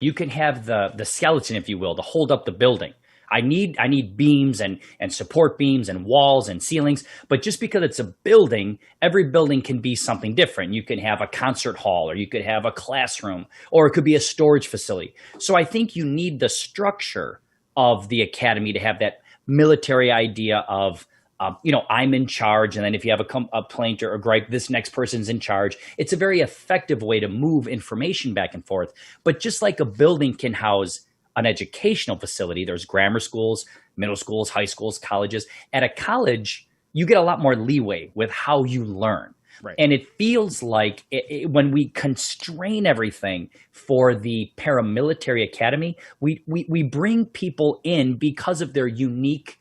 You can have the skeleton, if you will, to hold up the building. I need beams and support beams and walls and ceilings. But just because it's a building, every building can be something different. You can have a concert hall, or you could have a classroom, or it could be a storage facility. So I think you need the structure of the academy to have that military idea of, I'm in charge, and then if you have a plaint or a gripe, this next person's in charge. It's a very effective way to move information back and forth. But just like a building can house an educational facility, there's grammar schools, middle schools, high schools, colleges. At a college, you get a lot more leeway with how you learn. Right. And it feels like when we constrain everything for the paramilitary academy, we bring people in because of their unique,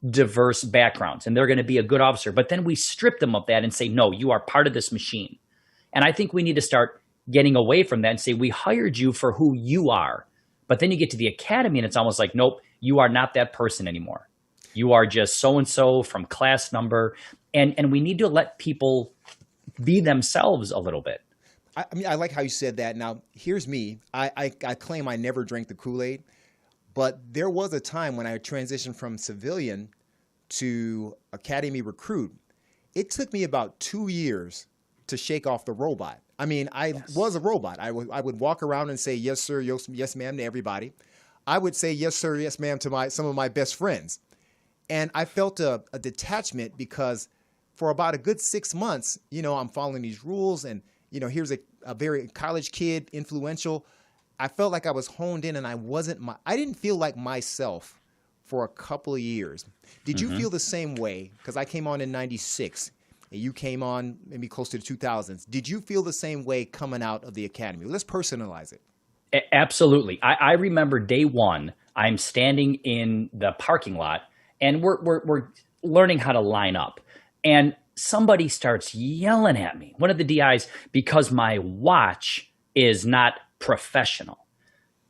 diverse backgrounds, and they're going to be a good officer. But then we strip them of that and say, no, you are part of this machine. And I think we need to start getting away from that and say, we hired you for who you are. But then you get to the academy and it's almost like, nope, you are not that person anymore. You are just so-and-so from class number. And we need to let people be themselves a little bit. I mean, I like how you said that. Now, here's me. I claim I never drank the Kool-Aid, but there was a time when I transitioned from civilian to academy recruit. It took me about 2 years to shake off the robot. I mean, I was a robot. I would walk around and say, yes, sir, yes, ma'am, to everybody. I would say, yes, sir, yes, ma'am, to some of my best friends. And I felt a detachment because for about a good 6 months, I'm following these rules and, here's a very college kid, influential. I felt like I was honed in and I didn't feel like myself for a couple of years. Did you feel the same way? Because I came on in 96. You came on maybe close to the 2000s. Did you feel the same way coming out of the academy? Let's personalize it. Absolutely. I remember day one, I'm standing in the parking lot and we're learning how to line up. And somebody starts yelling at me, one of the DIs, because my watch is not professional.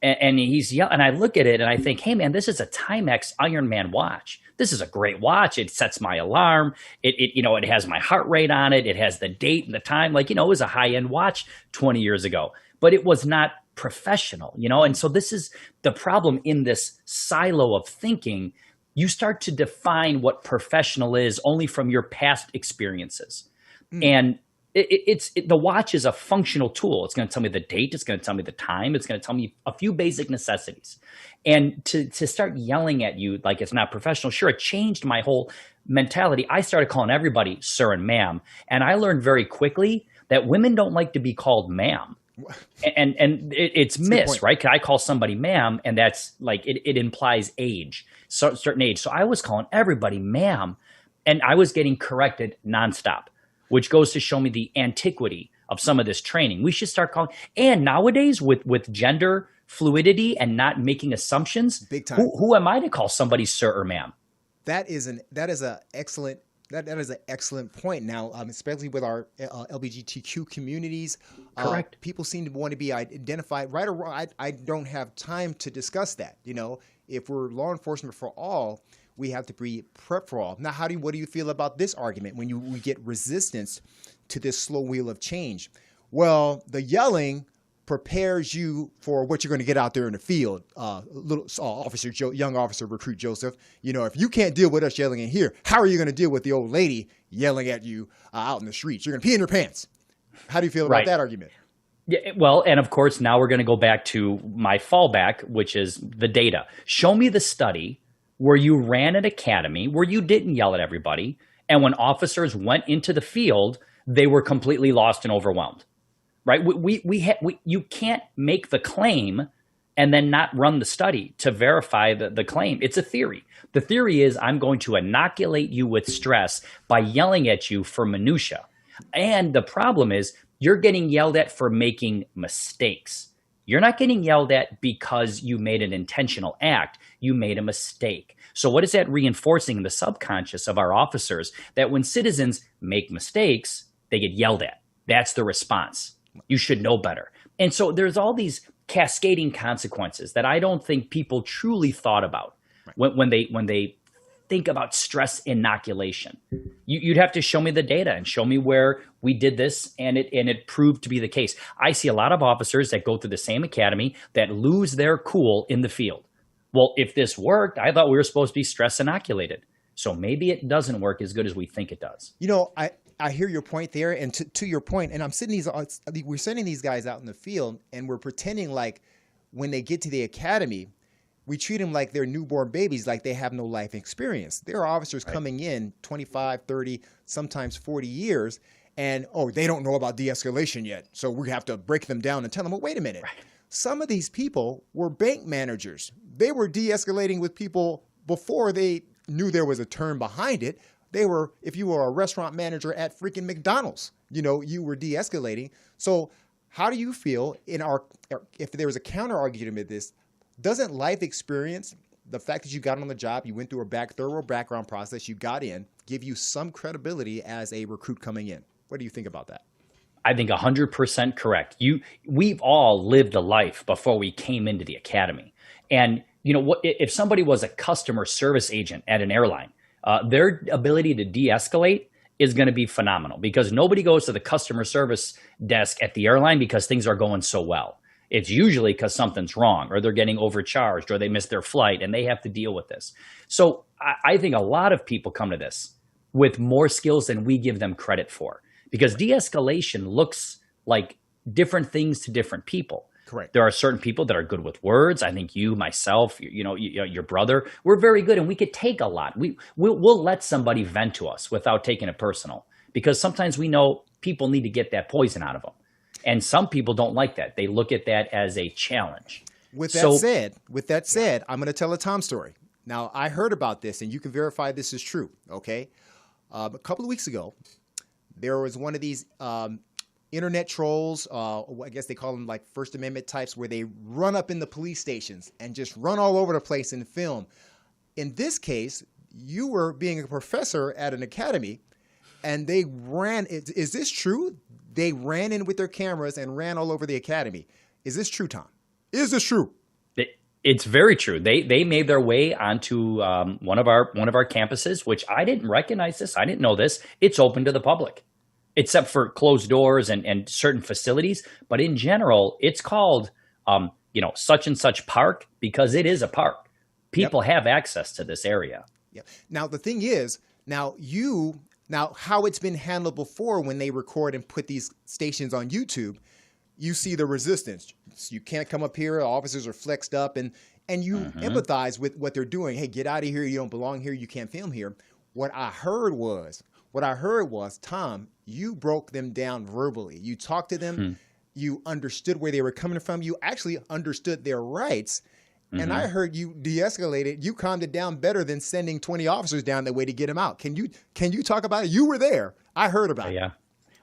And he's yelling, and I look at it and I think, hey man, this is a Timex Ironman watch. This is a great watch. It sets my alarm. It has my heart rate on it. It has the date and the time. It was a high-end watch 20 years ago, but it was not professional, And so this is the problem in this silo of thinking. You start to define what professional is only from your past experiences. And the watch is a functional tool. It's going to tell me the date. It's going to tell me the time. It's going to tell me a few basic necessities. And to start yelling at you like it's not professional, sure, it changed my whole mentality. I started calling everybody sir and ma'am. And I learned very quickly that women don't like to be called ma'am. And it's missed, right? Because I call somebody ma'am, and that's like it implies age, certain age. So I was calling everybody ma'am, and I was getting corrected nonstop, which goes to show me the antiquity of some of this training. We should start calling. And nowadays, with gender fluidity and not making assumptions, big time. Who am I to call somebody sir or ma'am? That is an excellent point. Now, especially with our LGBTQ communities, correct. People seem to want to be identified right or wrong. I don't have time to discuss that. If we're law enforcement for all, we have to be prep for all. Now, what do you feel about this argument when we get resistance to this slow wheel of change? Well, the yelling prepares you for what you're going to get out there in the field. Young officer recruit Joseph, if you can't deal with us yelling in here, how are you going to deal with the old lady yelling at you out in the streets? You're going to pee in your pants. How do you feel about that argument? Yeah, well, and of course, now we're going to go back to my fallback, which is the data. Show me the study where you ran an academy, where you didn't yell at everybody, and when officers went into the field, they were completely lost and overwhelmed. Right? You can't make the claim and then not run the study to verify the claim. It's a theory. The theory is I'm going to inoculate you with stress by yelling at you for minutia. And the problem is you're getting yelled at for making mistakes. You're not getting yelled at because you made an intentional act. You made a mistake. So what is that reinforcing in the subconscious of our officers? That when citizens make mistakes, they get yelled at. That's the response. You should know better. And so there's all these cascading consequences that I don't think people truly thought about when they think about stress inoculation. You'd have to show me the data and show me where we did this and it proved to be the case. I see a lot of officers that go through the same academy that lose their cool in the field. Well, if this worked, I thought we were supposed to be stress inoculated. So maybe it doesn't work as good as we think it does. I hear your point there, and to your point, and we're sending these guys out in the field, and we're pretending like when they get to the academy, we treat them like they're newborn babies, like they have no life experience. There are officers coming in 25, 30, sometimes 40 years, and, they don't know about de-escalation yet, so we have to break them down and tell them, well, wait a minute. Right. Some of these people were bank managers. They were de-escalating with people before they knew there was a term behind it. If you were a restaurant manager at freaking McDonald's, you were de-escalating. So how do you feel if there was a counter argument to this, doesn't life experience, the fact that you got on the job, you went through a thorough background process, you got in, give you some credibility as a recruit coming in? What do you think about that? I think 100% correct. We've all lived a life before we came into the academy. And if somebody was a customer service agent at an airline, their ability to de-escalate is going to be phenomenal because nobody goes to the customer service desk at the airline because things are going so well. It's usually because something's wrong or they're getting overcharged or they missed their flight and they have to deal with this. So I think a lot of people come to this with more skills than we give them credit for because de-escalation looks like different things to different people. Correct. There are certain people that are good with words. I think you, myself, your brother, we're very good and we could take a lot. We'll let somebody vent to us without taking it personal because sometimes we know people need to get that poison out of them. And some people don't like that. They look at that as a challenge. With that said, I'm going to tell a Tom story. Now, I heard about this and you can verify this is true. Okay. A couple of weeks ago, there was one of these, internet trolls, I guess they call them like First Amendment types, where they run up in the police stations and just run all over the place and film. In this case, you were being a professor at an academy and they ran. Is this true? They ran in with their cameras and ran all over the academy. Is this true, Tom? Is this true? It's very true. They made their way onto one of our campuses, which I didn't recognize this. I didn't know this. It's open to the public, except for closed doors and certain facilities. But in general, it's called, such and such park because it is a park. People have access to this area. Yeah. Now, the thing is, now how it's been handled before when they record and put these stations on YouTube, you see the resistance. You can't come up here. Officers are flexed up and you empathize with what they're doing. Hey, get out of here. You don't belong here. You can't film here. What I heard was, Tom, you broke them down verbally. You talked to them. You understood where they were coming from. You actually understood their rights. And I heard you de-escalated. You calmed it down better than sending 20 officers down that way to get them out. Can you talk about it? You were there. I heard about it. Yeah.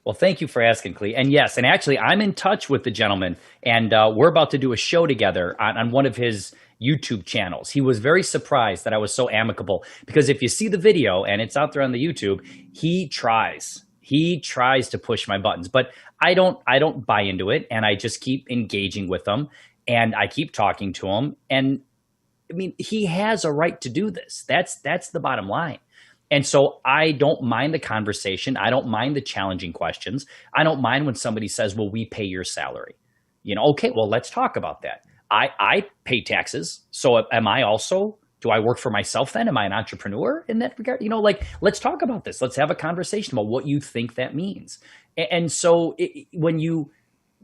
Well, thank you for asking, Clee. And yes, and actually I'm in touch with the gentleman and we're about to do a show together on one of his YouTube channels. He was very surprised that I was so amicable because if you see the video and it's out there on the YouTube, he tries to push my buttons, but I don't buy into it. And I just keep engaging with him and I keep talking to him. And I mean, he has a right to do this. That's the bottom line. And so I don't mind the conversation. I don't mind the challenging questions. I don't mind when somebody says, well, we pay your salary. Okay, well, let's talk about that. I pay taxes. So do I work for myself then? Am I an entrepreneur in that regard? Let's talk about this. Let's have a conversation about what you think that means. And so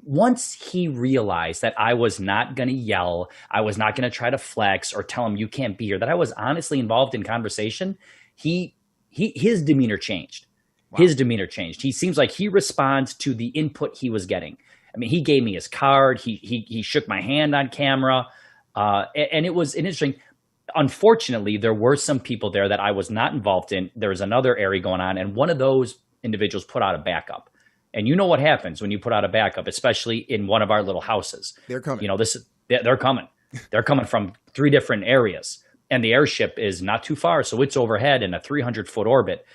once he realized that I was not going to yell, I was not going to try to flex or tell him you can't be here, that I was honestly involved in conversation, his demeanor changed. Wow. His demeanor changed. He seems like he responds to the input he was getting. I mean, he gave me his card. He shook my hand on camera. And it was interesting. Unfortunately, there were some people there that I was not involved in. There was another area going on. And one of those individuals put out a backup. And you know what happens when you put out a backup, especially in one of our little houses. They're coming. They're coming. They're coming from 3 different areas. And the airship is not too far, so it's overhead in a 300-foot orbit.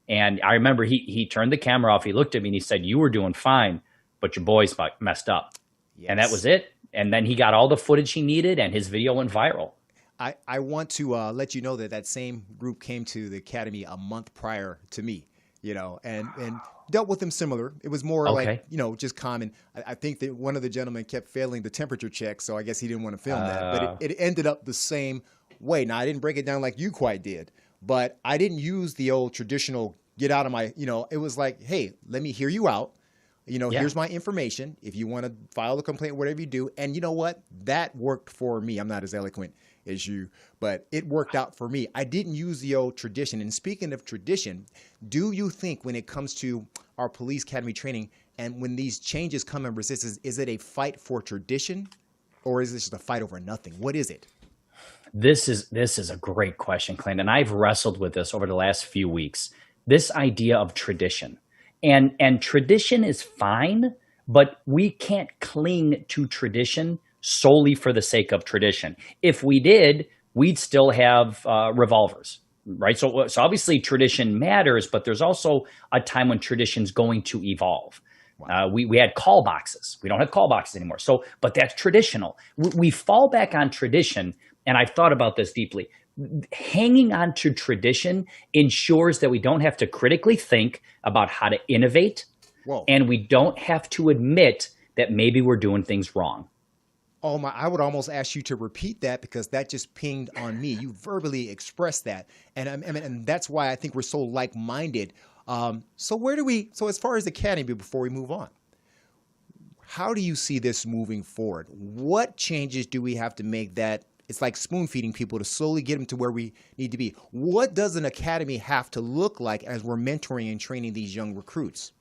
And I remember he turned the camera off. He looked at me and he said, you were doing fine, but your boys messed up. Yes. And that was it. And then he got all the footage he needed, and his video went viral. I want to let you know that that same group came to the academy a month prior to me, and dealt with them similar. It was more like, Okay. just common. I think that one of the gentlemen kept failing the temperature check, so I guess he didn't want to film that. But Uh, it ended up the same way. Now, I didn't break it down like you quite did, but I didn't use the old traditional get out of my, it was like, hey, let me hear you out. yeah. Here's my information. If you want to file a complaint, whatever you do. And you know what? That worked for me. I'm not as eloquent as you, but it worked out for me. I didn't use the old tradition. And speaking of tradition, do you think when it comes to our police academy training and when these changes come in resistance, is it a fight for tradition or is this just a fight over nothing? What is it? This is a great question, Clint, and I've wrestled with this over the last few weeks. This idea of tradition. And tradition is fine, but we can't cling to tradition solely for the sake of tradition. If we did, we'd still have revolvers, right? So obviously tradition matters, but there's also a time when tradition's going to evolve. Wow. We had call boxes. We don't have call boxes anymore. So, but that's traditional. We fall back on tradition, and I've thought about this deeply. Hanging on to tradition ensures that we don't have to critically think about how to innovate, Whoa. and we don't have to admit that maybe we're doing things wrong. Oh my, I would almost ask you to repeat that because that just pinged on me. You verbally expressed that. And that's why I think we're so like-minded. So as far as the academy, before we move on, how do you see this moving forward? What changes do we have to make that it's like spoon feeding people to slowly get them to where we need to be? What does an academy have to look like as we're mentoring and training these young recruits?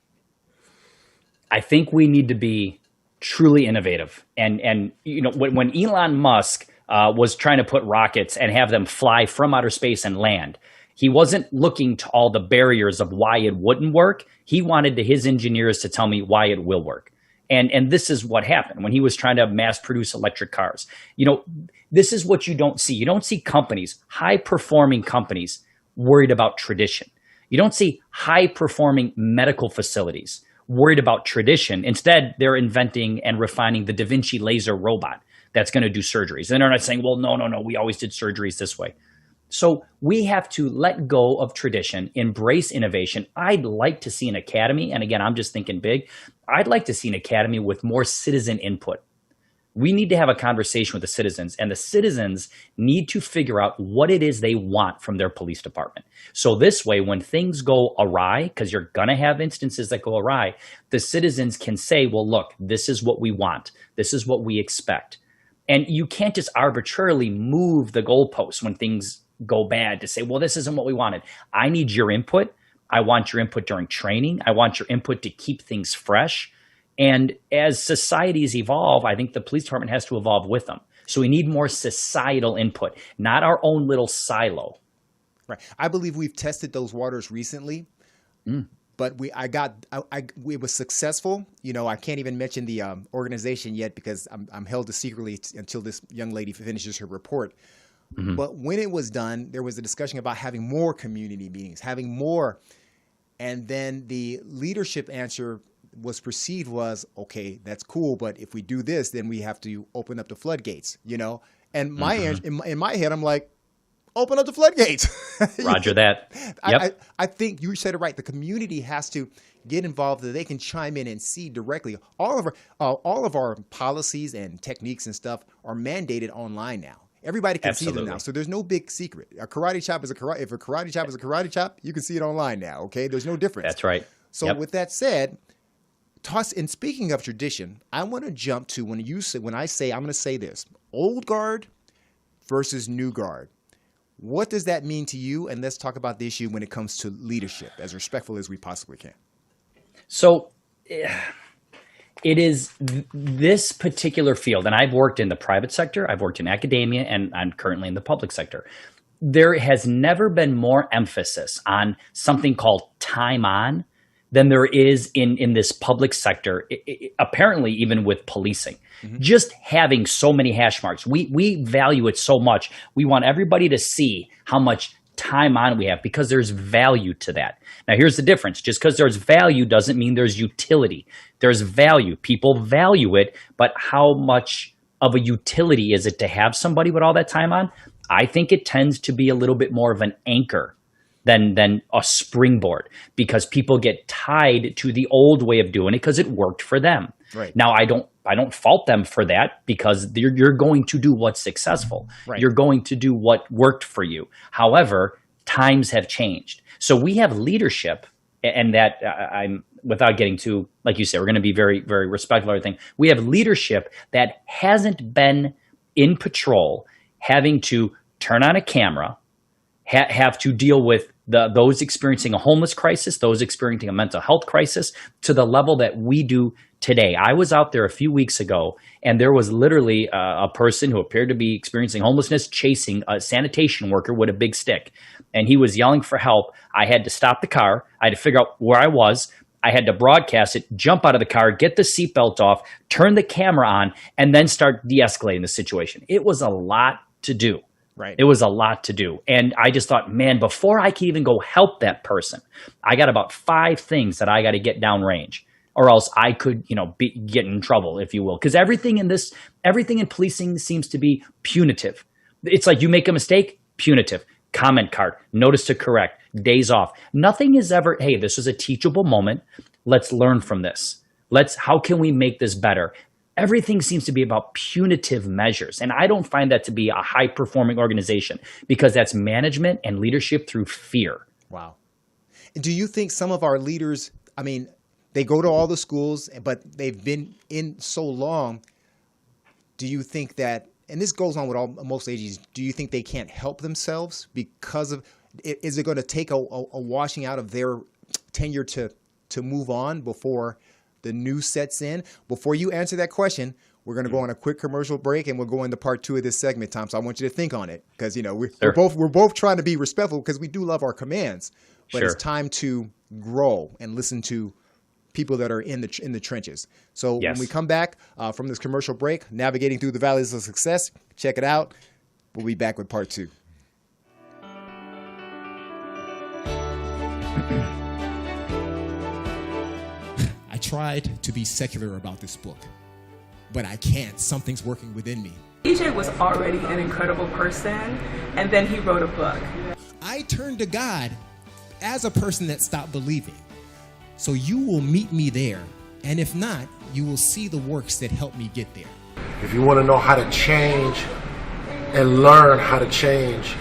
I think we need to be truly innovative. And when Elon Musk was trying to put rockets and have them fly from outer space and land, he wasn't looking to all the barriers of why it wouldn't work. He wanted his engineers to tell me why it will work. And this is what happened when he was trying to mass produce electric cars. This is what you don't see. You don't see companies, high performing companies, worried about tradition. You don't see high performing medical facilities worried about tradition. Instead, they're inventing and refining the Da Vinci laser robot that's going to do surgeries. And they're not saying, well, no, we always did surgeries this way. So we have to let go of tradition, embrace innovation. I'd like to see an academy, and again, I'm just thinking big. I'd like to see an academy with more citizen input. We need to have a conversation with the citizens, and the citizens need to figure out what it is they want from their police department. So this way, when things go awry, because you're going to have instances that go awry, the citizens can say, well, look, this is what we want. This is what we expect. And you can't just arbitrarily move the goalposts when things go bad to say, well, this isn't what we wanted. I need your input. I want your input during training. I want your input to keep things fresh. And as societies evolve, I think the police department has to evolve with them. So we need more societal input, not our own little silo. Right. I believe we've tested those waters recently, but it was successful. I can't even mention the organization yet because I'm held to secretly until this young lady finishes her report. Mm-hmm. But when it was done, there was a discussion about having more community meetings, having more. And then the leadership answer was perceived was, okay, that's cool, but if we do this, then we have to open up the floodgates, And my in my head, I'm like, open up the floodgates. Roger that. Yep. I think you said it right. The community has to get involved so they can chime in and see directly. All of our policies and techniques and stuff are mandated online now. Everybody can see them now, so there's no big secret. A karate chop is a karate. If a karate chop is a karate chop, you can see it online now. Okay, there's no difference. That's right. So with that said, and speaking of tradition, I want to jump to when I say I'm going to say this: old guard versus new guard. What does that mean to you? And let's talk about the issue when it comes to leadership, as respectful as we possibly can. So it is this particular field, and I've worked in the private sector, I've worked in academia, and I'm currently in the public sector. There has never been more emphasis on something called time on than there is in this public sector, apparently even with policing. Mm-hmm. Just having so many hash marks. We value it so much. We want everybody to see how much time on we have because there's value to that. Now, here's the difference. Just because there's value doesn't mean there's utility. There's value. People value it, but how much of a utility is it to have somebody with all that time on? I think it tends to be a little bit more of an anchor than a springboard, because people get tied to the old way of doing it because it worked for them. Right. Now, I don't fault them for that, because you're going to do what's successful. Right. You're going to do what worked for you. However, times have changed. So we have leadership, and that I'm, without getting too, like you said, we're going to be very, very respectful of everything. We have leadership that hasn't been in patrol, having to turn on a camera, have to deal with those experiencing a homeless crisis, those experiencing a mental health crisis, to the level that we do today. I was out there a few weeks ago, and there was literally a person who appeared to be experiencing homelessness chasing a sanitation worker with a big stick. And he was yelling for help. I had to stop the car. I had to figure out where I was. I had to broadcast it, jump out of the car, get the seatbelt off, turn the camera on, and then start de-escalating the situation. It was a lot to do. Right. It was a lot to do. And I just thought, man, before I can even go help that person, I got about 5 things that I got to get downrange, or else I could, get in trouble, if you will. Because everything in policing seems to be punitive. It's like you make a mistake, punitive. Comment card, notice to correct, days off. Nothing is ever, hey, this was a teachable moment. Let's learn from this. How can we make this better? Everything seems to be about punitive measures. And I don't find that to be a high-performing organization, because that's management and leadership through fear. Wow. And do you think some of our leaders, they go to all the schools, but they've been in so long, do you think that, and this goes on with most agencies, do you think they can't help themselves because of, is it going to take a washing out of their tenure to move on before the new sets in? Before you answer that question, we're going to go on a quick commercial break, and we'll go into part 2 of this segment, Tom. So I want you to think on it, because we're both trying to be respectful, because we do love our commands, but It's time to grow and listen to people that are in the trenches. So When we come back from this commercial break, navigating through the valleys of success, check it out. We'll be back with part 2. I tried to be secular about this book, but I can't. Something's working within me. DJ was already an incredible person, and then he wrote a book. I turned to God as a person that stopped believing. So you will meet me there, and if not, you will see the works that help me get there. If you want to know how to change and learn how to change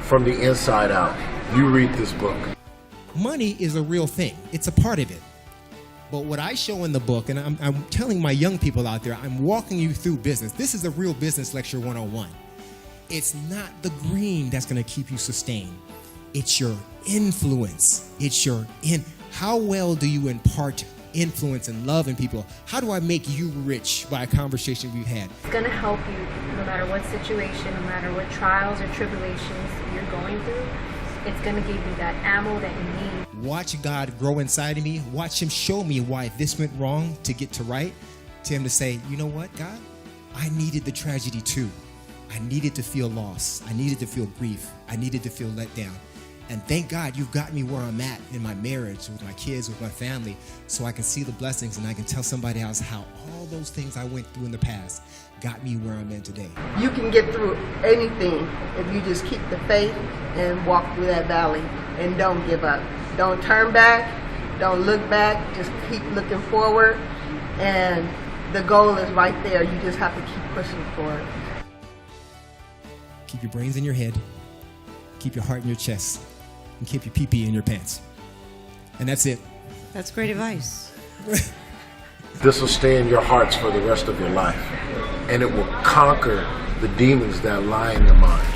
from the inside out, you read this book. Money is a real thing. It's a part of it. But what I show in the book, and I'm telling my young people out there, I'm walking you through business. This is a real business lecture 101. It's not the green that's going to keep you sustained. It's your influence. How well do you impart influence and love in people? How do I make you rich by a conversation we've had? It's going to help you no matter what situation, no matter what trials or tribulations you're going through. It's going to give you that ammo that you need. Watch God grow inside of me. Watch him show me why this went wrong to get to right. To him to say, you know what, God? I needed the tragedy too. I needed to feel loss. I needed to feel grief. I needed to feel let down. And thank God you've got me where I'm at in my marriage, with my kids, with my family, so I can see the blessings and I can tell somebody else how all those things I went through in the past got me where I'm at today. You can get through anything if you just keep the faith and walk through that valley and don't give up. Don't turn back. Don't look back. Just keep looking forward. And the goal is right there. You just have to keep pushing forward. Keep your brains in your head. Keep your heart in your chest. And keep your pee-pee in your pants. And that's it. That's great advice. This will stay in your hearts for the rest of your life, and it will conquer the demons that lie in your mind.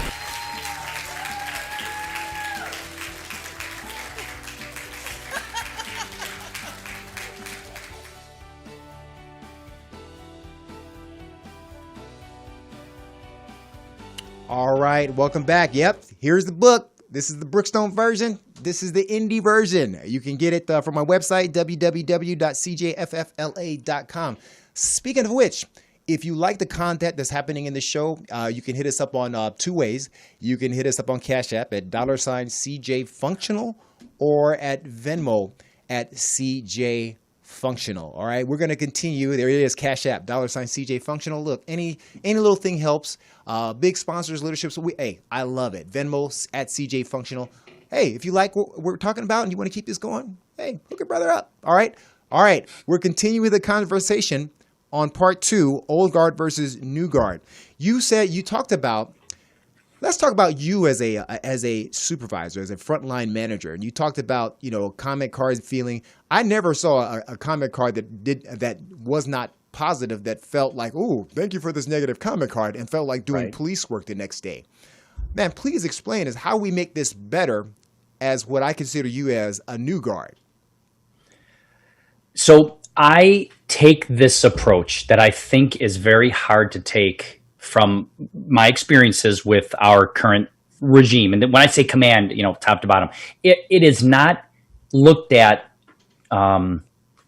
All right, welcome back. Yep, here's the book. This is the Brookstone version. This is the indie version. You can get it from my website, www.cjffla.com. Speaking of which, if you like the content that's happening in the show, you can hit us up on 2 ways. You can hit us up on Cash App at $CJ Functional or at Venmo at CJ Functional. All right, we're going to continue. There it is, Cash App, $CJ Functional. Look, any little thing helps. Big sponsors, leadership. So I love it. Venmo at CJ Functional. Hey, if you like what we're talking about and you want to keep this going, hey, hook your brother up. All right. We're continuing the conversation on part 2, old guard versus new guard. You talked about. Let's talk about you as a supervisor, as a frontline manager. And you talked about, comment cards feeling. I never saw a comment card that was not positive, that felt like, oh, thank you for this negative comment card, and felt like doing police work the next day. Man, please explain us how we make this better as what I consider you as a new guard. So I take this approach that I think is very hard to take from my experiences with our current regime. And when I say command, top to bottom, it is not looked at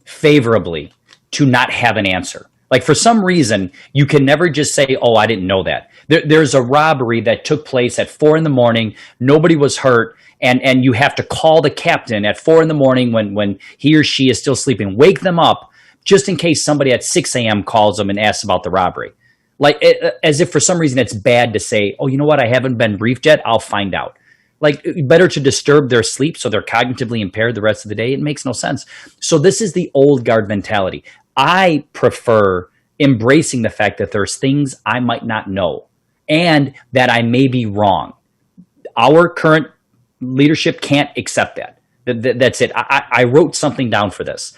favorably to not have an answer. Like, for some reason, you can never just say, oh, I didn't know that. There's a robbery that took place at 4 a.m. Nobody was hurt. And you have to call the captain at 4 a.m. when he or she is still sleeping, wake them up just in case somebody at 6 a.m. calls them and asks about the robbery. Like, as if for some reason it's bad to say, oh, you know what? I haven't been briefed yet. I'll find out. Like, better to disturb their sleep so they're cognitively impaired the rest of the day. It makes no sense. So this is the old guard mentality. I prefer embracing the fact that there's things I might not know and that I may be wrong. Our current leadership can't accept that. That's it. I wrote something down for this.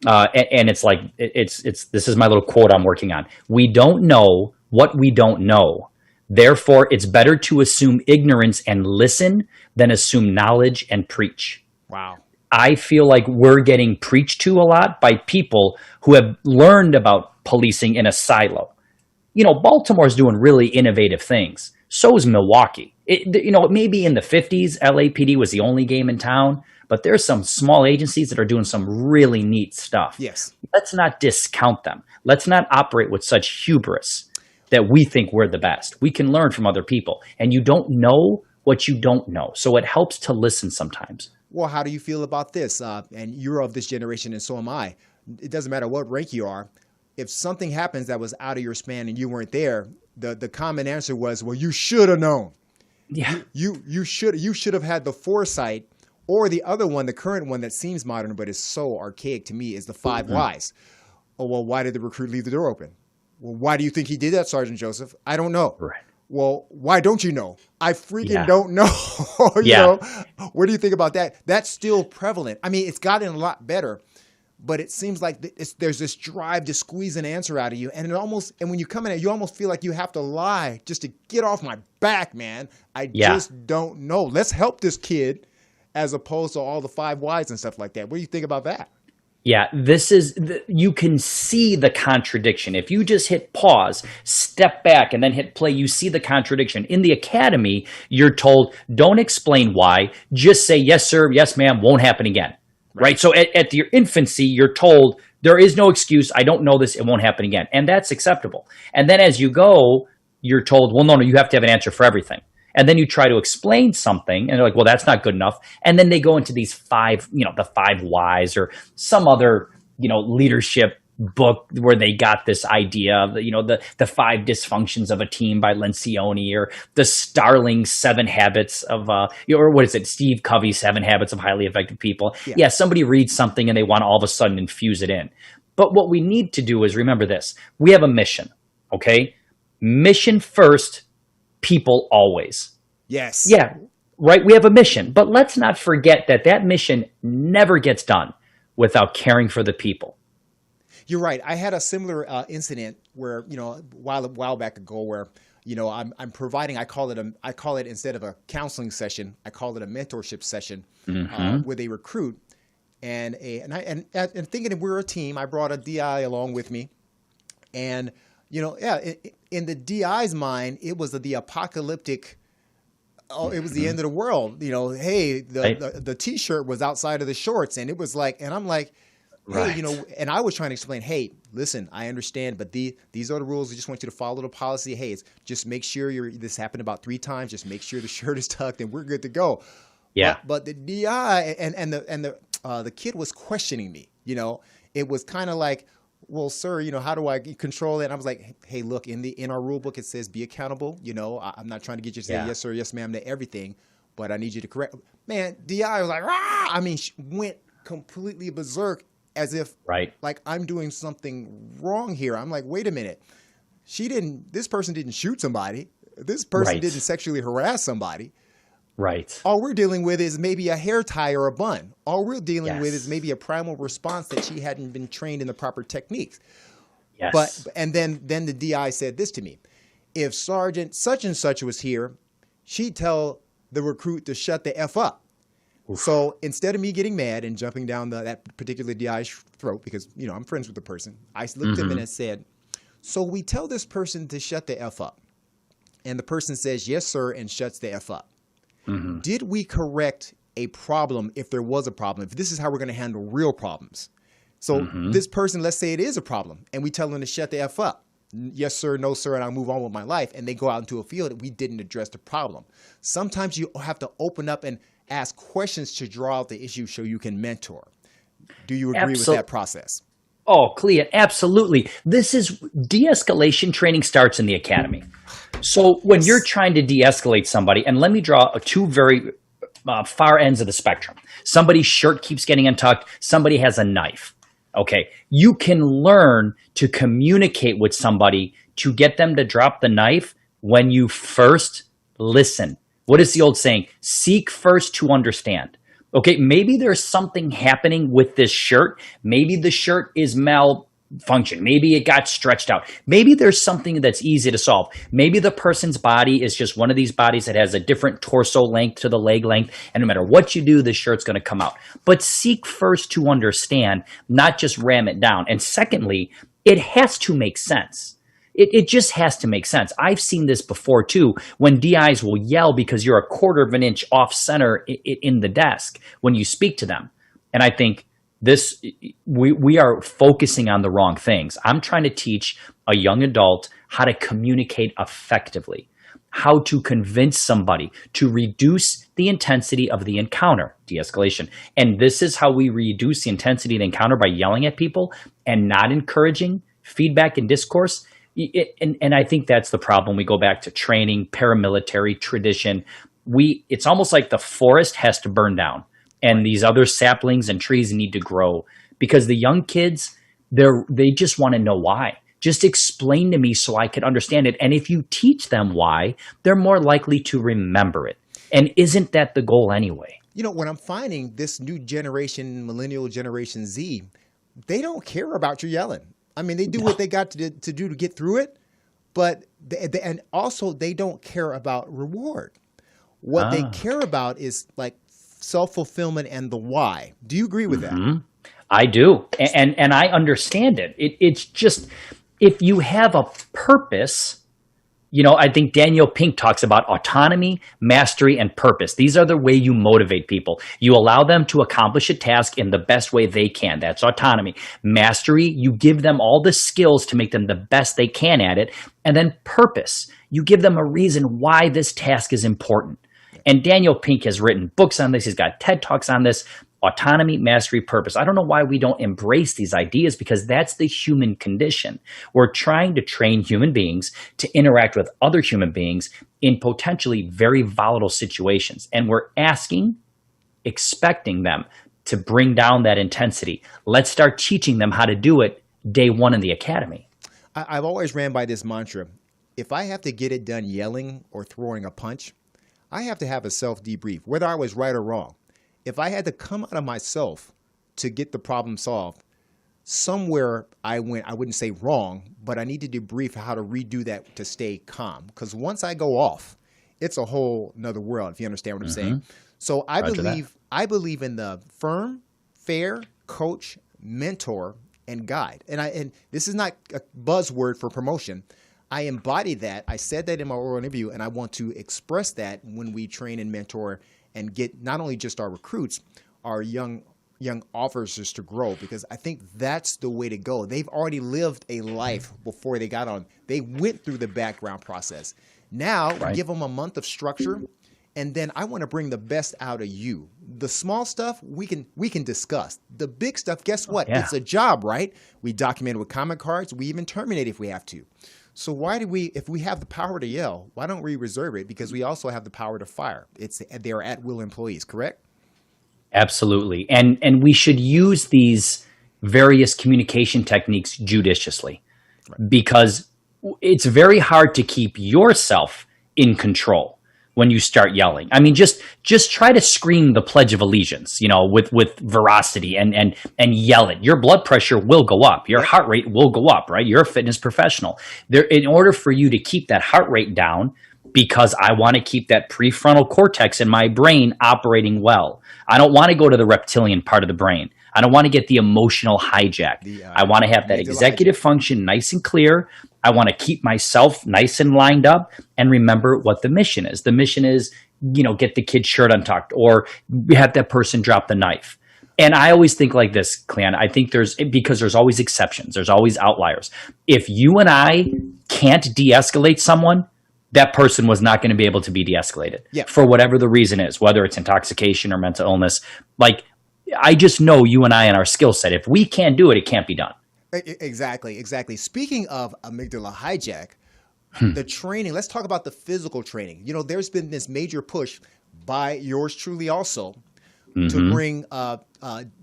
And it's like, this is my little quote I'm working on. We don't know what we don't know. Therefore, it's better to assume ignorance and listen than assume knowledge and preach. Wow. I feel like we're getting preached to a lot by people who have learned about policing in a silo. Baltimore's doing really innovative things. So is Milwaukee. Maybe in the 50s, LAPD was the only game in town. But there's some small agencies that are doing some really neat stuff. Yes. Let's not discount them. Let's not operate with such hubris that we think we're the best. We can learn from other people. And you don't know what you don't know. So it helps to listen sometimes. Well, how do you feel about this? And you're of this generation, and so am I. It doesn't matter what rank you are. If something happens that was out of your span and you weren't there, the common answer was, well, you should have known. Yeah. You should have had the foresight. Or the other one, the current one that seems modern but is so archaic to me, is the 5 whys. Oh, well, why did the recruit leave the door open? Well, why do you think he did that, Sergeant Joseph? I don't know. Right. Well, why don't you know? I freaking don't know. What do you think about that? That's still prevalent. I mean, it's gotten a lot better, but it seems like there's this drive to squeeze an answer out of you. And when you come in, you almost feel like you have to lie just to get off my back, man. I just don't know. Let's help this kid, as opposed to all the 5 whys and stuff like that. What do you think about that? Yeah, you can see the contradiction. If you just hit pause, step back, and then hit play, you see the contradiction. In the academy, you're told, don't explain why, just say, yes, sir, yes, ma'am, won't happen again. Right? So at your infancy, you're told, there is no excuse, I don't know this, it won't happen again. And that's acceptable. And then as you go, you're told, well, no, you have to have an answer for everything. And then you try to explain something, and they're like, well, that's not good enough. And then they go into these 5, the 5 whys, or some other, leadership book where they got this idea of, the 5 dysfunctions of a team by Lencioni, or the Starling 7 habits of, or what is it? Steve Covey's 7 habits of highly effective people. Yeah, somebody reads something and they want to all of a sudden infuse it in. But what we need to do is remember this. We have a mission, okay? Mission first, people always. Yes. Yeah, right? We have a mission. But let's not forget that mission never gets done without caring for the people. You're right. I had a similar incident where, a while back ago, where, I'm providing, I call it instead of a counseling session, I call it a mentorship session with a recruit. And thinking we're a team, I brought a DI along with me. And, in the DI's mind, it was the apocalyptic. Oh, it was the end of the world. Hey, the T-shirt was outside of the shorts, and it was like, and I'm like, hey, and I was trying to explain, hey, listen, I understand, but these are the rules. I just want you to follow the policy. Hey, just make sure this happened about 3 times. Just make sure the shirt is tucked, and we're good to go. Yeah. But the DI and the kid was questioning me, it was kind of like, well, sir, how do I control it? And I was like, hey, look, in our rule book, it says be accountable. I'm not trying to get you to say yes, sir, yes, ma'am to everything, but I need you to correct. Man, DI was like, rah! I mean, she went completely berserk as if like I'm doing something wrong here. I'm like, wait a minute. This person didn't shoot somebody. This person didn't sexually harass somebody. Right. All we're dealing with is maybe a hair tie or a bun. All we're dealing with is maybe a primal response that she hadn't been trained in the proper techniques. Yes. And then the DI said this to me. If Sergeant such and such was here, she'd tell the recruit to shut the F up. Oof. So instead of me getting mad and jumping down that particular DI's throat, because, I'm friends with the person, I looked at him and I said, so we tell this person to shut the F up. And the person says, yes, sir, and shuts the F up. Mm-hmm. Did we correct a problem if there was a problem? If this is how we're going to handle real problems. So this person, let's say it is a problem, and we tell them to shut the F up. Yes, sir, no, sir, and I'll move on with my life. And they go out into a field that we didn't address the problem. Sometimes you have to open up and ask questions to draw out the issue so you can mentor. Do you agree with that process? Oh, Clea, absolutely. This is de-escalation training starts in the academy. So when you're trying to de-escalate somebody, and let me draw two very far ends of the spectrum. Somebody's shirt keeps getting untucked. Somebody has a knife. Okay. You can learn to communicate with somebody to get them to drop the knife when you first listen. What is the old saying? Seek first to understand. Okay, maybe there's something happening with this shirt. Maybe the shirt is malfunctioned. Maybe it got stretched out. Maybe there's something that's easy to solve. Maybe the person's body is just one of these bodies that has a different torso length to the leg length. And no matter what you do, the shirt's going to come out. But seek first to understand, not just ram it down. And secondly, it has to make sense. It just has to make sense. I've seen this before too, when DIs will yell because you're a quarter of an inch off center in the desk when you speak to them. And I think we are focusing on the wrong things. I'm trying to teach a young adult how to communicate effectively, how to convince somebody to reduce the intensity of the encounter, de-escalation. And this is how we reduce the intensity of the encounter, by yelling at people and not encouraging feedback and discourse. And I think that's the problem. We go back to training, paramilitary tradition. It's almost like the forest has to burn down and these other saplings and trees need to grow, because the young kids, they just want to know why. Just explain to me so I can understand it. And if you teach them why, they're more likely to remember it. And isn't that the goal anyway? When I'm finding this new generation, millennial generation Z, they don't care about you yelling. I mean, they do what they got to do to get through it, but and also they don't care about reward. What they care about is like self-fulfillment and the why. Do you agree with that? I do, and I understand it. It's just, if you have a purpose, I think Daniel Pink talks about autonomy, mastery, and purpose. These are the way you motivate people. You allow them to accomplish a task in the best way they can. That's autonomy. Mastery, you give them all the skills to make them the best they can at it. And then purpose, you give them a reason why this task is important. And Daniel Pink has written books on this. He's got TED Talks on this. Autonomy, mastery, purpose. I don't know why we don't embrace these ideas, because that's the human condition. We're trying to train human beings to interact with other human beings in potentially very volatile situations. And we're expecting them to bring down that intensity. Let's start teaching them how to do it day one in the academy. I've always ran by this mantra. If I have to get it done yelling or throwing a punch, I have to have a self-debrief, whether I was right or wrong. If I had to come out of myself to get the problem solved, somewhere I wouldn't say wrong, but I need to debrief how to redo that to stay calm. Because once I go off, it's a whole nother world, if you understand what I'm saying. So I believe in the firm, fair, coach, mentor, and guide. And this is not a buzzword for promotion. I embody that. I said that in my oral interview, and I want to express that when we train and mentor and get not only just our recruits, our young officers to grow, because I think that's the way to go. They've already lived a life before they got on. They went through the background process. Now, give them a month of structure And then I want to bring the best out of you. The small stuff we can discuss. The big stuff, guess what? Yeah. It's a job, right? We document it with comment cards. We even terminate if we have to. So if we have the power to yell, why don't we reserve it? Because we also have the power to fire. They're at-will employees, correct? Absolutely. And we should use these various communication techniques judiciously, because it's very hard to keep yourself in control when you start yelling. I mean, just try to scream the Pledge of Allegiance, with veracity and yell it. Your blood pressure will go up. Your heart rate will go up, right? You're a fitness professional. In order for you to keep that heart rate down, because I want to keep that prefrontal cortex in my brain operating well. I don't want to go to the reptilian part of the brain. I don't want to get the emotional hijack. I want to have that executive function nice and clear. I want to keep myself nice and lined up and remember what the mission is. The mission is, get the kid's shirt untucked or have that person drop the knife. And I always think like this, Cleon. I think because there's always exceptions. There's always outliers. If you and I can't de-escalate someone, that person was not going to be able to be de-escalated for whatever the reason is, whether it's intoxication or mental illness. Like, I just know you and I and our skill set. If we can't do it, it can't be done. Exactly. Speaking of amygdala hijack, the training, let's talk about the physical training. There's been this major push by yours truly also to bring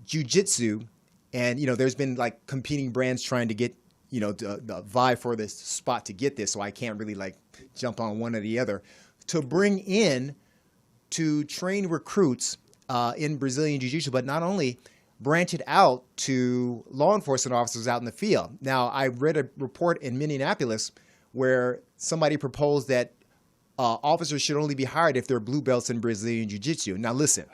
jiu-jitsu. And, there's been like competing brands trying to get, the vie for this spot to get this. So I can't really like jump on one or the other to bring in to train recruits in Brazilian Jiu-Jitsu, but not only branch it out to law enforcement officers out in the field. Now, I read a report in Minneapolis where somebody proposed that officers should only be hired if they're blue belts in Brazilian Jiu-Jitsu. Now, listen,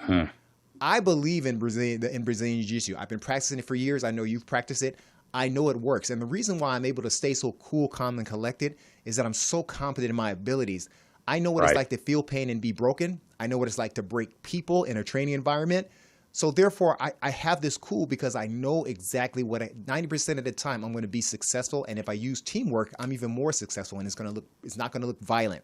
I believe in Brazilian Jiu-Jitsu. I've been practicing it for years. I know you've practiced it. I know it works. And the reason why I'm able to stay so cool, calm, and collected is that I'm so confident in my abilities. I know what it's like to feel pain and be broken. I know what it's like to break people in a training environment. So therefore, I have this cool because I know exactly 90% of the time I'm going to be successful. And if I use teamwork, I'm even more successful, and it's not going to look violent.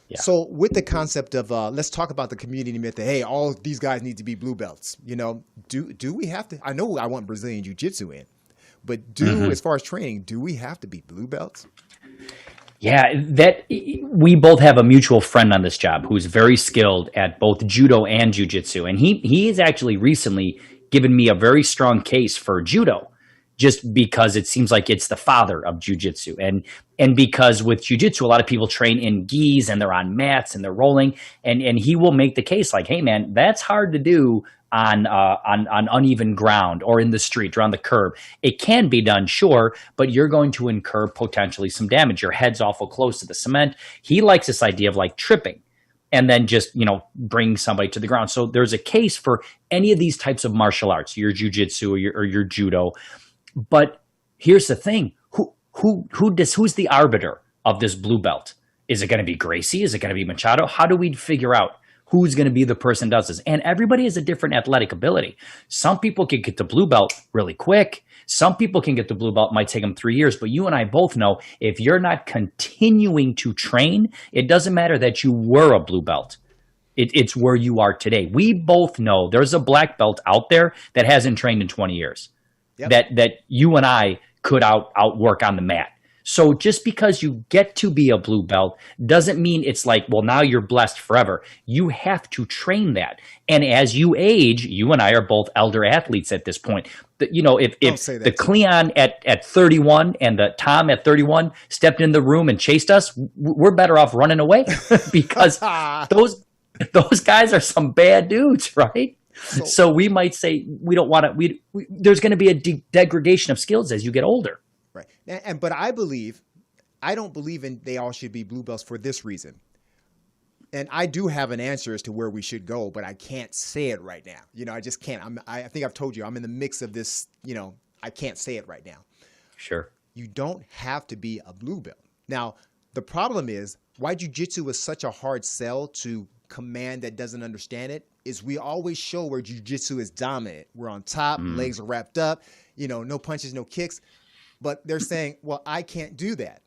Yeah. So with the concept of let's talk about the community myth that, hey, all these guys need to be blue belts. Do we have to? I know I want Brazilian Jiu-Jitsu in, but as far as training, do we have to be blue belts? Yeah, that we both have a mutual friend on this job who's very skilled at both judo and jiu-jitsu. And he has actually recently given me a very strong case for judo, just because it seems like it's the father of jiu-jitsu. And because with jiu-jitsu, a lot of people train in gis and they're on mats and they're rolling. And he will make the case like, hey, man, that's hard to do on uneven ground or in the street or on the curb. It can be done, sure, but you're going to incur potentially some damage. Your head's awful close to the cement. He likes this idea of like tripping and then just, bring somebody to the ground. So there's a case for any of these types of martial arts, your jiu-jitsu or your judo. But here's the thing. Who's the arbiter of this blue belt? Is it going to be Gracie? Is it going to be Machado? How do we figure out who's going to be the person that does this? And everybody has a different athletic ability. Some people can get the blue belt really quick. Some people can get the blue belt. It might take them 3 years. But you and I both know if you're not continuing to train, it doesn't matter that you were a blue belt. It's where you are today. We both know there's a black belt out there that hasn't trained in 20 years. Yep. That you and I could outwork on the mat. So just because you get to be a blue belt doesn't mean it's like, well, now you're blessed forever. You have to train that. And as you age, you and I are both elder athletes at this point. If the Cleon at 31 and the Tom at 31 stepped in the room and chased us, we're better off running away because those guys are some bad dudes, right? So we might say we don't want to. There's going to be a degradation of skills as you get older. Right. But I don't believe in they all should be blue belts for this reason. And I do have an answer as to where we should go, but I can't say it right now. I just can't. I think I've told you I'm in the mix of this. I can't say it right now. Sure. You don't have to be a blue belt. Now, the problem is why jiu-jitsu is such a hard sell to command that doesn't understand it is we always show where jiu-jitsu is dominant. We're on top, legs are wrapped up, no punches, no kicks. But they're saying, well, I can't do that.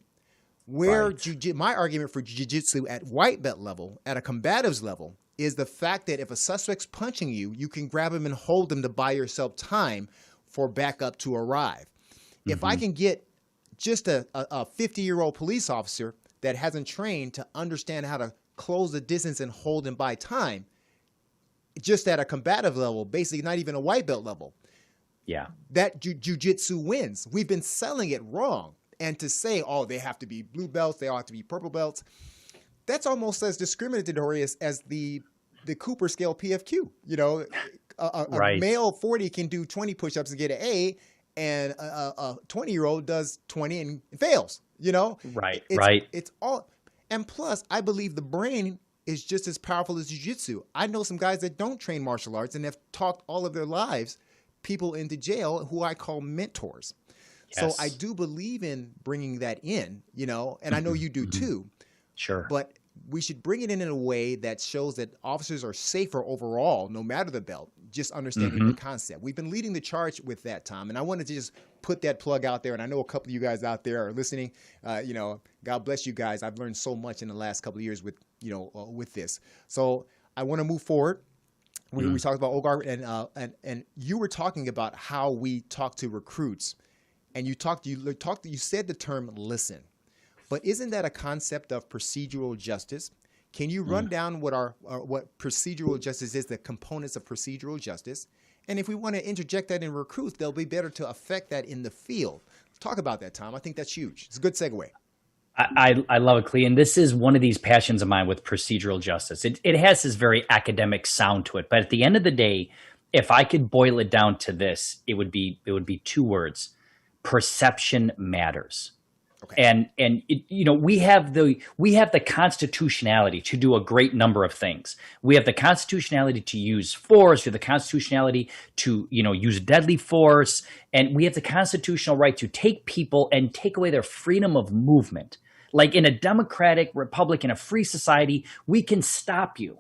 Where Right. my argument for jiu-jitsu at white belt level, at a combatives level, is the fact that if a suspect's punching you, you can grab him and hold him to buy yourself time for backup to arrive. If I can get just a 50-year-old police officer that hasn't trained to understand how to close the distance and hold and buy time, just at a combative level, basically not even a white belt level, Yeah. that jiu-jitsu wins. We've been selling it wrong. And to say, oh, they have to be blue belts, they ought to be purple belts, that's almost as discriminatory as the Cooper scale PFQ. You know, a Right. male 40 can do 20 push-ups and get an A, and a 20-year-old does 20 and fails. You know, Right. It's, Right. It's all, and plus, I believe the brain is just as powerful as jiu-jitsu. I know some guys that don't train martial arts and have talked all of their lives people into jail who I call mentors. Yes. So I do believe in bringing that in, you know, and I know you do too. Sure. But we should bring it in a way that shows that officers are safer overall, no matter the belt, just understanding the concept. We've been leading the charge with that, Tom, and I wanted to just put that plug out there. And I know a couple of you guys out there are listening. You know, God bless you guys. I've learned so much in the last couple of years with, you know, with this. So I want to move forward. We talked about Ogar, and you were talking about how we talk to recruits, and you said the term listen. But isn't that a concept of procedural justice? Can you run down what procedural justice is, the components of procedural justice? And if we want to interject that in recruits, they'll be better to affect that in the field. Talk about that, Tom. I think that's huge. It's a good segue. I love it, Clee. And this is one of these passions of mine with procedural justice. It has this very academic sound to it. But at the end of the day, if I could boil it down to this, it would be two words: perception matters. Okay. And you know, we have the constitutionality to do a great number of things. We have the constitutionality to use force. We have the constitutionality to, you know, use deadly force, and we have the constitutional right to take people and take away their freedom of movement. Like in a democratic republic, in a free society, we can stop you,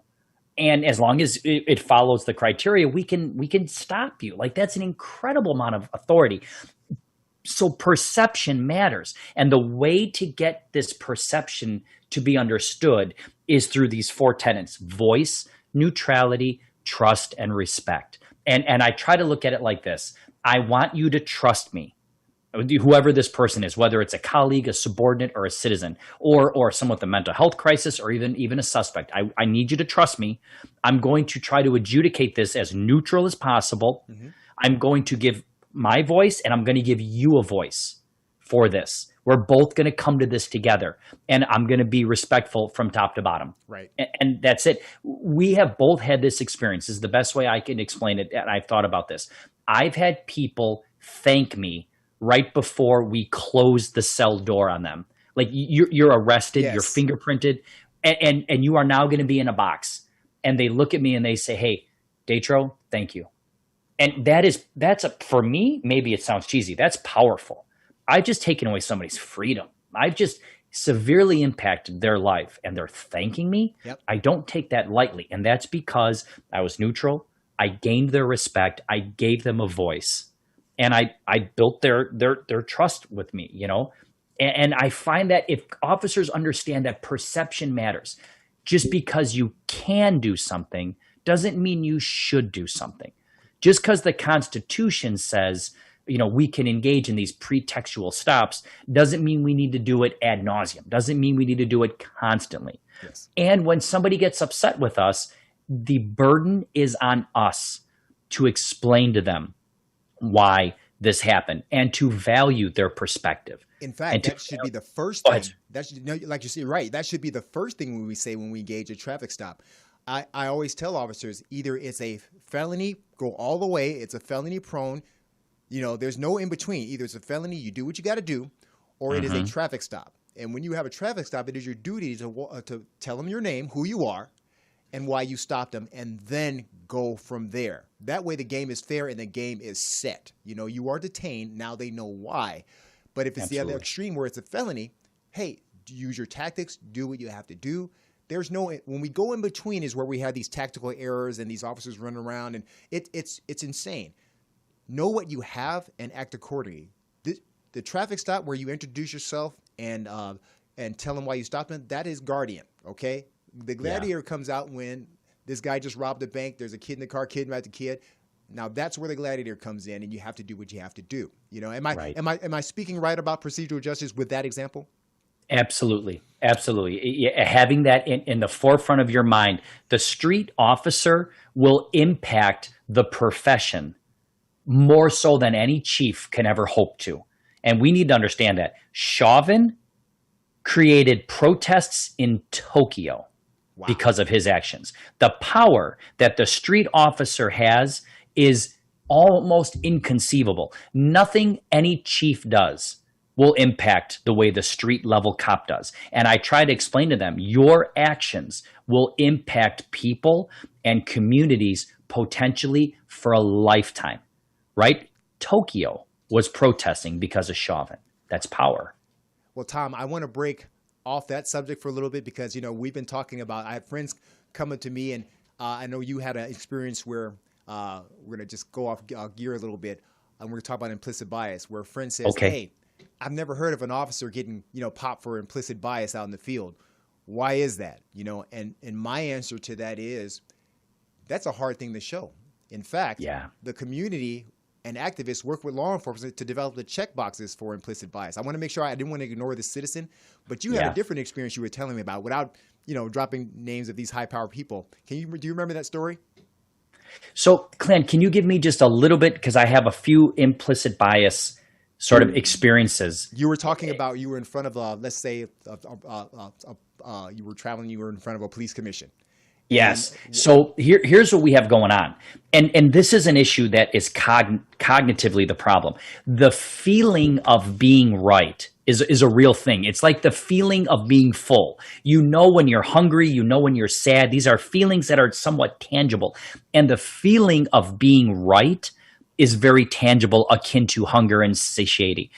and as long as it follows the criteria, we can stop you. Like, that's an incredible amount of authority. So perception matters. And the way to get this perception to be understood is through these four tenets: voice, neutrality, trust, and respect. And I try to look at it like this: I want you to trust me, whoever this person is, whether it's a colleague, a subordinate, or a citizen, or someone with a mental health crisis, or even a suspect. I need you to trust me. I'm going to try to adjudicate this as neutral as possible. I'm going to give my voice, and I'm going to give you a voice for this. We're both going to come to this together, and I'm going to be respectful from top to bottom. Right. And that's it. We have both had this experience. This is the best way I can explain it, and I've thought about this. I've had people thank me right before we close the cell door on them. Like, you're arrested, Yes. you're fingerprinted, and you are now going to be in a box. And they look at me and they say, "Hey, Datro, thank you." And for me, maybe it sounds cheesy, that's powerful. I've just taken away somebody's freedom. I've just severely impacted their life, and they're thanking me. Yep. I don't take that lightly. And that's because I was neutral. I gained their respect. I gave them a voice, and I built their trust with me, you know? And I find that if officers understand that perception matters, just because you can do something doesn't mean you should do something. Just because the Constitution says, you know, we can engage in these pretextual stops doesn't mean we need to do it ad nauseum. Doesn't mean we need to do it constantly. Yes. And when somebody gets upset with us, the burden is on us to explain to them why this happened and to value their perspective. In fact, that should be the first Go thing. ahead. That should, no, like you say, right. That should be the first thing when we say when we engage a traffic stop. I always tell officers, either it's a felony, go all the way, it's a felony prone. You know, there's no in between. Either it's a felony, you do what you got to do, or it is a traffic stop. And when you have a traffic stop, it is your duty to tell them your name, who you are, and why you stopped them, and then go from there. That way the game is fair and the game is set. You know, you are detained. Now they know why. But if it's the other extreme where it's a felony, hey, use your tactics, do what you have to do. There's no, when we go in between is where we have these tactical errors and these officers running around, and it's insane. Know what you have and act accordingly. The traffic stop where you introduce yourself and and tell him why you stopped him, that is guardian, okay? The gladiator comes out when this guy just robbed a bank, there's a kid in the car, kidnapped the kid. Now that's where the gladiator comes in, and you have to do what you have to do. You know, am I speaking right about procedural justice with that example? Absolutely. Absolutely. Having that in the forefront of your mind, the street officer will impact the profession more so than any chief can ever hope to. And we need to understand that. Chauvin created protests in Tokyo because of his actions. The power that the street officer has is almost inconceivable. Nothing any chief does will impact the way the street level cop does. And I try to explain to them, your actions will impact people and communities potentially for a lifetime, right? Tokyo was protesting because of Chauvin. That's power. Well, Tom, I want to break off that subject for a little bit because, you know, we've been talking about, I have friends coming to me, and I know you had an experience where we're going to just go off gear a little bit, and we're going to talk about implicit bias, where a friend says, hey, I've never heard of an officer getting, you know, popped for implicit bias out in the field. Why is that? You know, and my answer to that is that's a hard thing to show. In fact, the community and activists work with law enforcement to develop the check boxes for implicit bias. I want to make sure I didn't want to ignore the citizen, but you had a different experience you were telling me about without, you know, dropping names of these high-powered people. Do you remember that story? So, Glenn, can you give me just a little bit, because I have a few implicit bias sort of experiences. You were talking about you were in front of, let's say, you were traveling, you were in front of a police commission. Yes. So here's what we have going on. And this is an issue that is cognitively the problem. The feeling of being right is a real thing. It's like the feeling of being full. You know when you're hungry, you know when you're sad. These are feelings that are somewhat tangible. And the feeling of being right is very tangible, akin to hunger and satiety,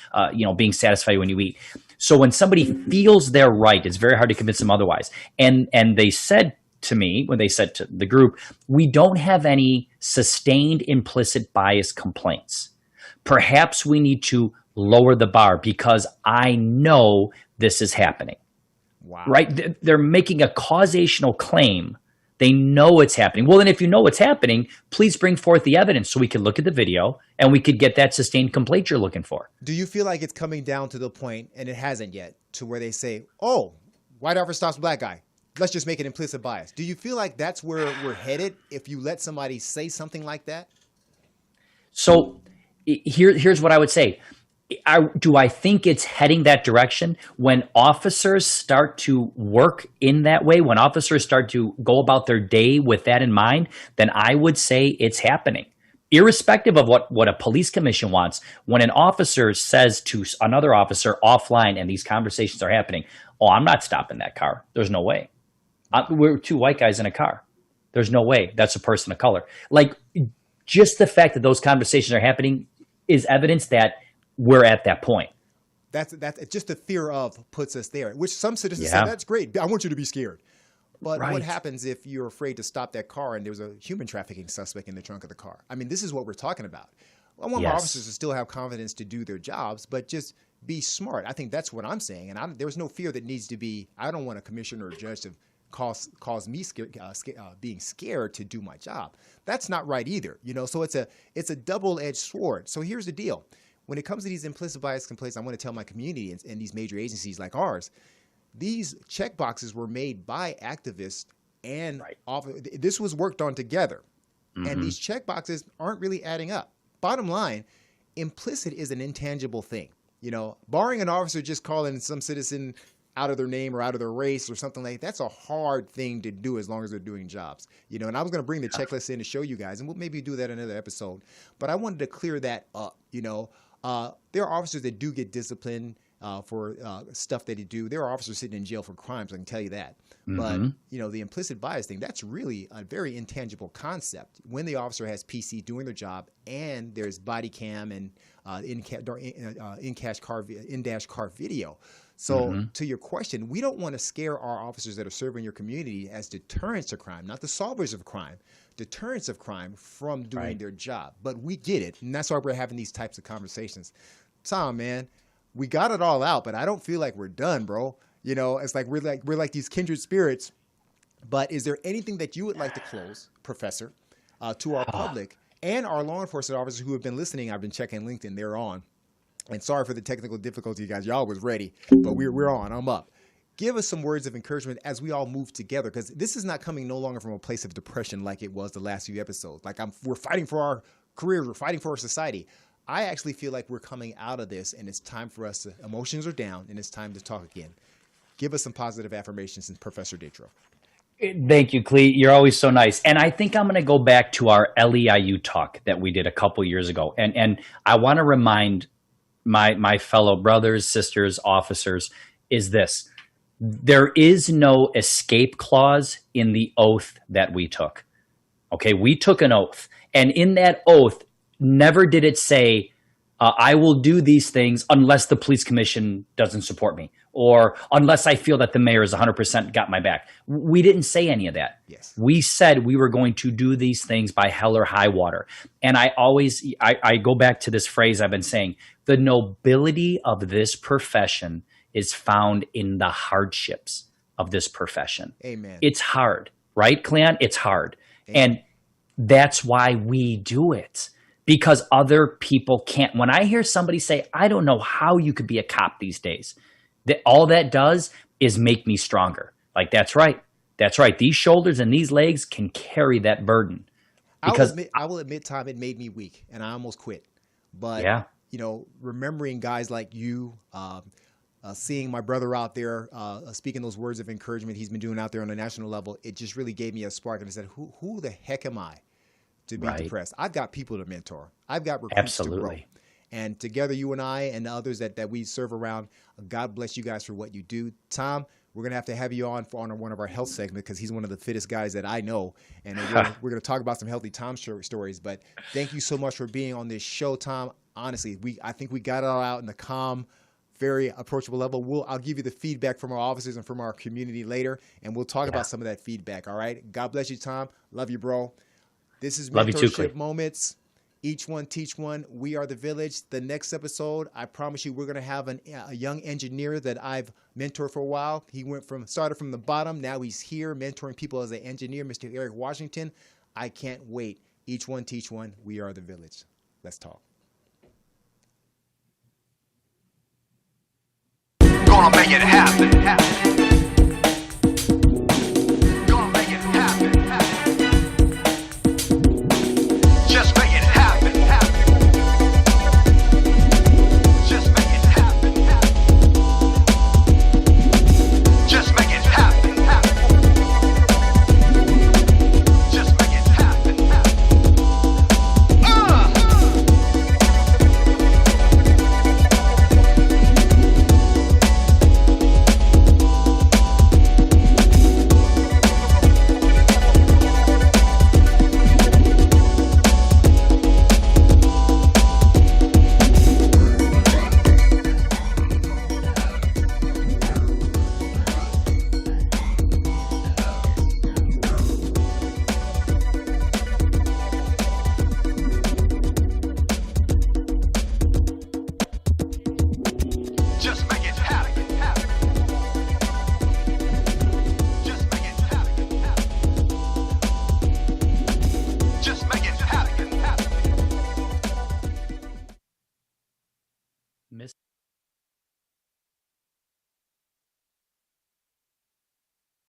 being satisfied when you eat. So when somebody feels they're right, it's very hard to convince them otherwise. And they said to me, when they said to the group, we don't have any sustained implicit bias complaints. Perhaps we need to lower the bar because I know this is happening. Wow. Right? They're making a causational claim. They know it's happening. Well, then if you know it's happening, please bring forth the evidence so we can look at the video and we could get that sustained complaint you're looking for. Do you feel like it's coming down to the point, and it hasn't yet, to where they say, oh, white officer stops black guy, let's just make it implicit bias? Do you feel like that's where we're headed if you let somebody say something like that? So here's what I would say. Do I think it's heading that direction? When officers start to work in that way, when officers start to go about their day with that in mind, then I would say it's happening. Irrespective of what a police commission wants, when an officer says to another officer offline and these conversations are happening, oh, I'm not stopping that car. There's no way. We're two white guys in a car. There's no way that's a person of color. Like, just the fact that those conversations are happening is evidence that we're at that point. That's just the fear of puts us there, which some citizens say, that's great. I want you to be scared. But what happens if you're afraid to stop that car and there's a human trafficking suspect in the trunk of the car? I mean, this is what we're talking about. I want my officers to still have confidence to do their jobs, but just be smart. I think that's what I'm saying. And there's no fear that needs to be, I don't want a commissioner or a judge to cause me being scared to do my job. That's not right either. You know, so it's a double-edged sword. So here's the deal. When it comes to these implicit bias complaints, I want to tell my community and these major agencies like ours, these check boxes were made by activists, and this was worked on together. Mm-hmm. And these check boxes aren't really adding up. Bottom line, implicit is an intangible thing. You know, barring an officer just calling some citizen out of their name or out of their race or something like that, that's a hard thing to do as long as they're doing jobs. You know, and I was going to bring the checklist in to show you guys, and we'll maybe do that in another episode. But I wanted to clear that up. You know, there are officers that do get disciplined for stuff that they do. There are officers sitting in jail for crimes, I can tell you that. Mm-hmm. But, you know, the implicit bias thing, that's really a very intangible concept. When the officer has PC doing their job and there's body cam and in-dash car video. So to your question, we don't want to scare our officers that are serving your community as deterrents to crime, not the solvers of crime, deterrents of crime from doing their job. But we get it, and that's why we're having these types of conversations. Tom, man, we got it all out, but I don't feel like we're done, bro. You know, it's like we're like these kindred spirits. But is there anything that you would like to close, Professor, to our public and our law enforcement officers who have been listening? I've been checking LinkedIn; they're on. And sorry for the technical difficulty, guys. Y'all was ready, but we're on. I'm up. Give us some words of encouragement as we all move together, because this is not coming no longer from a place of depression like it was the last few episodes. Like we're fighting for our careers, we're fighting for our society. I actually feel like we're coming out of this, and it's time for us to. Emotions are down, and it's time to talk again. Give us some positive affirmations, Professor Datro. Thank you, Clee. You're always so nice. And I think I'm going to go back to our LEIU talk that we did a couple years ago. And I want to remind my fellow brothers, sisters, officers is this. There is no escape clause in the oath that we took. Okay, we took an oath. And in that oath, never did it say, I will do these things unless the police commission doesn't support me, or unless I feel that the mayor is 100% got my back. We didn't say any of that. Yes. We said we were going to do these things by hell or high water. And I go back to this phrase I've been saying, the nobility of this profession is found in the hardships of this profession. Amen. It's hard, right, Cleon? It's hard. Amen. And that's why we do it. Because other people can't. When I hear somebody say, I don't know how you could be a cop these days, all that does is make me stronger. Like, that's right. That's right. These shoulders and these legs can carry that burden. Because I will admit, Tom, it made me weak, and I almost quit. But, yeah. You know, remembering guys like you, seeing my brother out there speaking those words of encouragement he's been doing out there on a national level, it just really gave me a spark. And I said, who the heck am I to be depressed? I've got people to mentor. I've got recruits to grow. And together, you and I and the others that we serve around, God bless you guys for what you do. Tom, we're going to have you on one of our health segments, because he's one of the fittest guys that I know. And we're going to talk about some healthy Tom stories. But thank you so much for being on this show, Tom. Honestly, I think we got it all out in the calm, very approachable level. I'll give you the feedback from our officers and from our community later, and we'll talk about some of that feedback, all right? God bless you, Tom. Love you, bro. This is Mentorship Moments. Each one teach one. We are the village. The next episode, I promise you, we're going to have a young engineer that I've mentored for a while. He started from the bottom. Now he's here mentoring people as an engineer, Mr. Eric Washington. I can't wait. Each one teach one. We are the village. Let's talk. Gonna make it happen.